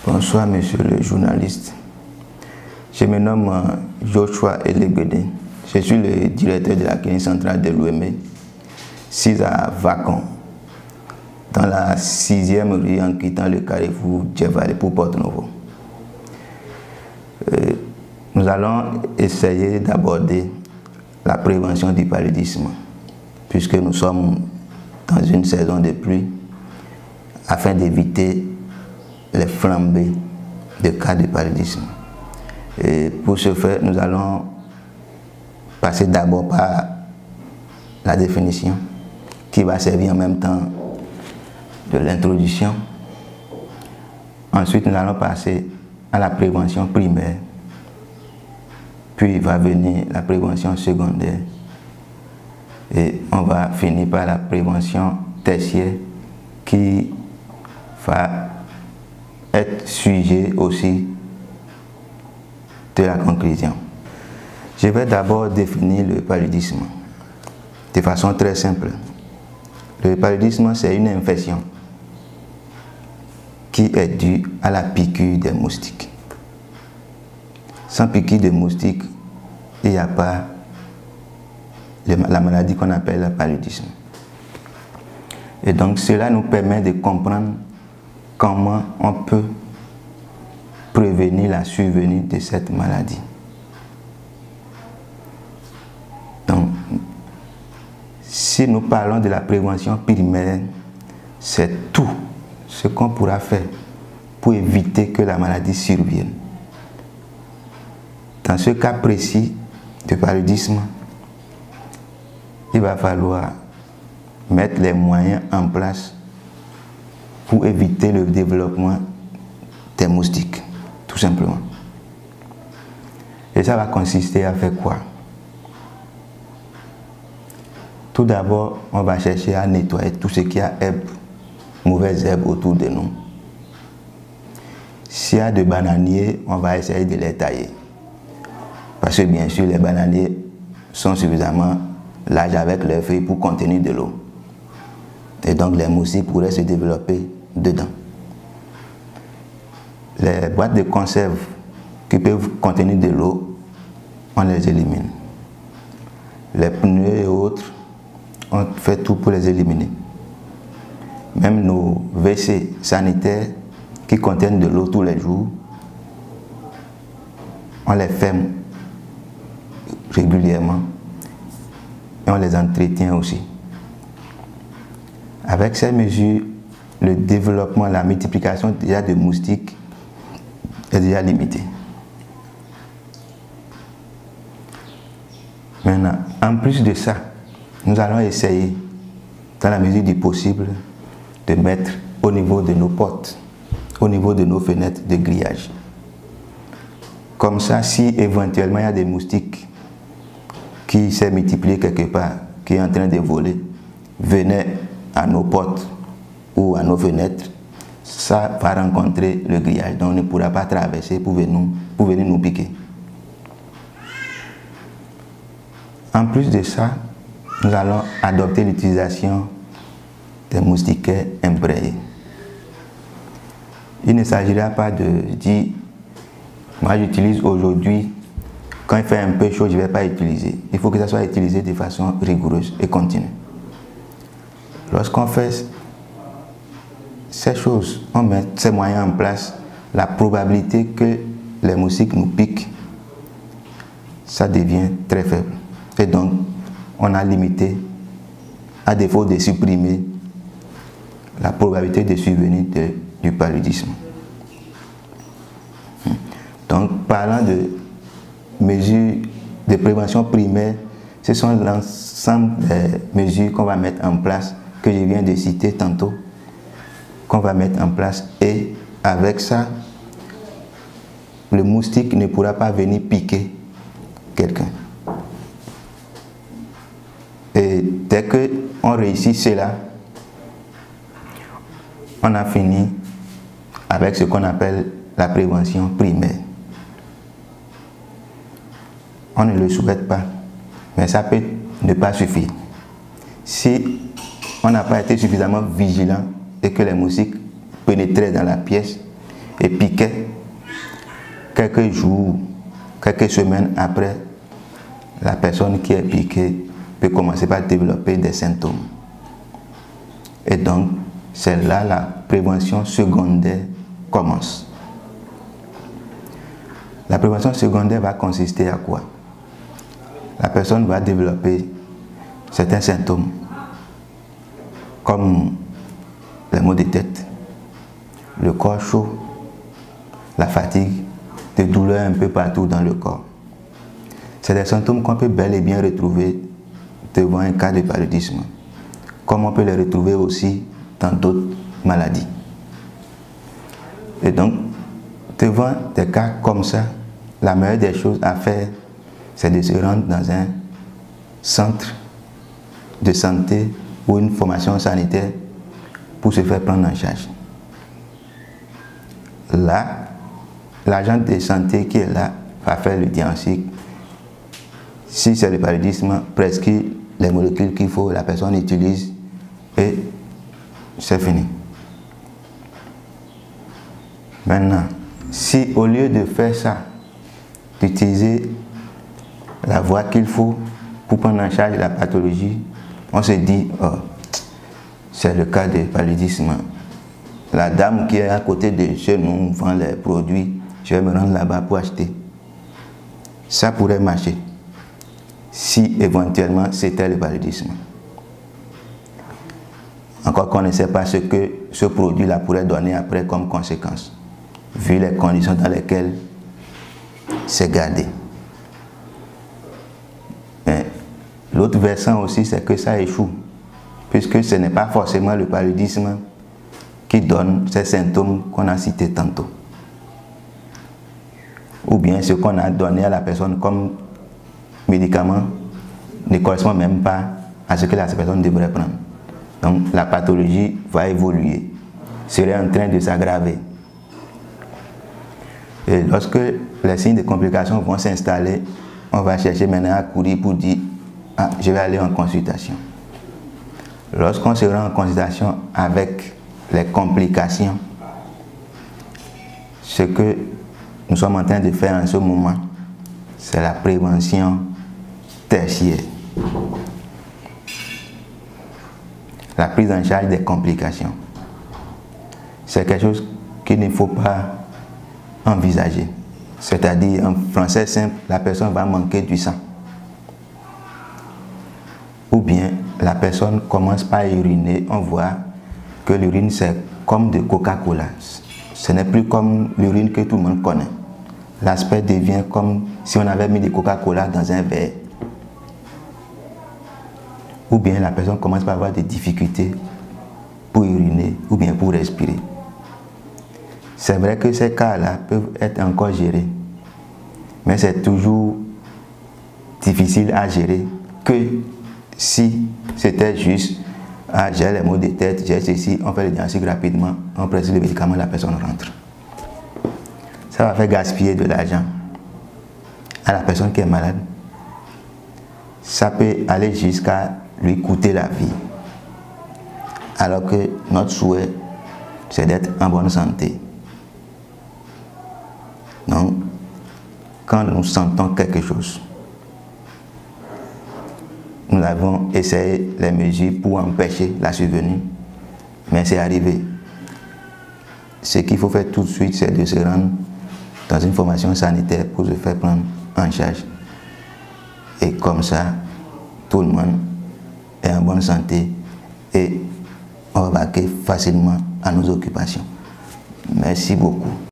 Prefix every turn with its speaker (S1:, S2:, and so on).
S1: Bonsoir, monsieur le journaliste. Je me nomme Joshua Elegbede. Je suis le directeur de la clinique centrale de l'OME, 6 à Vacon, dans la 6e rue en quittant le carrefour Djevale pour Porto-Novo. Nous allons essayer d'aborder la prévention du paludisme, puisque nous sommes dans une saison de pluie, afin d'éviter les flambées de cas de paludisme. Et pour ce faire, nous allons passer d'abord par la définition, qui va servir en même temps de l'introduction. Ensuite, nous allons passer à la prévention primaire, puis va venir la prévention secondaire, et on va finir par la prévention tertiaire, qui va être sujet aussi de la conclusion. Je vais d'abord définir le paludisme de façon très simple. Le paludisme, c'est une infection qui est due à la piqûre des moustiques. Sans piqûre de moustiques, il n'y a pas la maladie qu'on appelle le paludisme. Et donc cela nous permet de comprendre comment on peut prévenir la survenue de cette maladie. Donc, si nous parlons de la prévention primaire, c'est tout ce qu'on pourra faire pour éviter que la maladie survienne. Dans ce cas précis de paludisme, il va falloir mettre les moyens en place pour éviter le développement des moustiques, tout simplement. Et ça va consister à faire quoi? Tout d'abord, on va chercher à nettoyer tout ce qui a herbes, mauvaises herbes autour de nous. S'il y a des bananiers, on va essayer de les tailler. Parce que bien sûr, les bananiers sont suffisamment larges avec leurs feuilles pour contenir de l'eau. Et donc les moustiques pourraient se développer dedans. Les boîtes de conserve qui peuvent contenir de l'eau, on les élimine. Les pneus et autres, on fait tout pour les éliminer. Même nos WC sanitaires qui contiennent de l'eau tous les jours, on les ferme régulièrement et on les entretient aussi. Avec ces mesures, le développement, la multiplication déjà de moustiques est déjà limité. Maintenant, en plus de ça, nous allons essayer, dans la mesure du possible, de mettre au niveau de nos portes, au niveau de nos fenêtres de grillage. Comme ça, si éventuellement il y a des moustiques qui s'est multiplié quelque part, qui est en train de voler, venez à nos portes ou à nos fenêtres, ça va rencontrer le grillage, donc on ne pourra pas traverser pour venir nous piquer. En plus de ça, nous allons adopter l'utilisation des moustiquaires imbrayés. Il ne s'agira pas de dire, moi j'utilise aujourd'hui, quand il fait un peu chaud, je ne vais pas utiliser. Il faut que ça soit utilisé de façon rigoureuse et continue. Lorsqu'on fait ces choses, on met ces moyens en place, la probabilité que les moustiques nous piquent, ça devient très faible. Et donc, on a limité, à défaut de supprimer, la probabilité de survenue du paludisme. Donc, parlant de mesures de prévention primaire, ce sont l'ensemble des mesures qu'on va mettre en place, que je viens de citer tantôt, qu'on va mettre en place, et avec ça, le moustique ne pourra pas venir piquer quelqu'un. Et dès qu'on réussit cela, on a fini avec ce qu'on appelle la prévention primaire. On ne le souhaite pas, mais ça peut ne pas suffire. Si on n'a pas été suffisamment vigilant et que les moustiques pénétraient dans la pièce et piquait, quelques jours, quelques semaines après, la personne qui est piquée peut commencer par développer des symptômes. Et donc, c'est là la prévention secondaire commence. La prévention secondaire va consister à quoi? La personne va développer certains symptômes, comme les maux de tête, le corps chaud, la fatigue, des douleurs un peu partout dans le corps. C'est des symptômes qu'on peut bel et bien retrouver devant un cas de paludisme, comme on peut les retrouver aussi dans d'autres maladies. Et donc, devant des cas comme ça, la meilleure des choses à faire, c'est de se rendre dans un centre de santé ou une formation sanitaire pour se faire prendre en charge. Là, l'agent de santé qui est là va faire le diagnostic. Si c'est le paludisme, prescrit les molécules qu'il faut, la personne utilise et c'est fini. Maintenant, si au lieu de faire ça, d'utiliser la voie qu'il faut pour prendre en charge la pathologie, on se dit, oh, c'est le cas de paludisme. La dame qui est à côté de chez nous vend les produits, je vais me rendre là-bas pour acheter. Ça pourrait marcher si éventuellement c'était le paludisme. Encore qu'on ne sait pas ce que ce produit-là pourrait donner après comme conséquence, vu les conditions dans lesquelles c'est gardé. Mais l'autre versant aussi, c'est que ça échoue, puisque ce n'est pas forcément le paludisme qui donne ces symptômes qu'on a cités tantôt. Ou bien ce qu'on a donné à la personne comme médicament ne correspond même pas à ce que la personne devrait prendre. Donc la pathologie va évoluer, serait en train de s'aggraver. Et lorsque les signes de complications vont s'installer, on va chercher maintenant à courir pour dire « Ah, je vais aller en consultation ». Lorsqu'on se rend en consultation avec les complications, ce que nous sommes en train de faire en ce moment, c'est la prévention tertiaire. La prise en charge des complications. C'est quelque chose qu'il ne faut pas envisager. C'est-à-dire, en français simple, la personne va manquer du sang. Ou bien, la personne commence par uriner, on voit que l'urine c'est comme de Coca-Cola. Ce n'est plus comme l'urine que tout le monde connaît. L'aspect devient comme si on avait mis de Coca-Cola dans un verre. Ou bien la personne commence par avoir des difficultés pour uriner ou bien pour respirer. C'est vrai que ces cas-là peuvent être encore gérés, mais c'est toujours difficile à gérer que si c'était juste « j'ai les maux de tête, j'ai ceci », on fait le diagnostic rapidement, on prescrit le médicament, la personne rentre. Ça va faire gaspiller de l'argent à la personne qui est malade. Ça peut aller jusqu'à lui coûter la vie. Alors que notre souhait, c'est d'être en bonne santé. Donc, quand nous sentons quelque chose, nous avons essayé les mesures pour empêcher la survenue, mais c'est arrivé. Ce qu'il faut faire tout de suite, c'est de se rendre dans une formation sanitaire pour se faire prendre en charge. Et comme ça, tout le monde est en bonne santé et on va vaquer facilement à nos occupations. Merci beaucoup.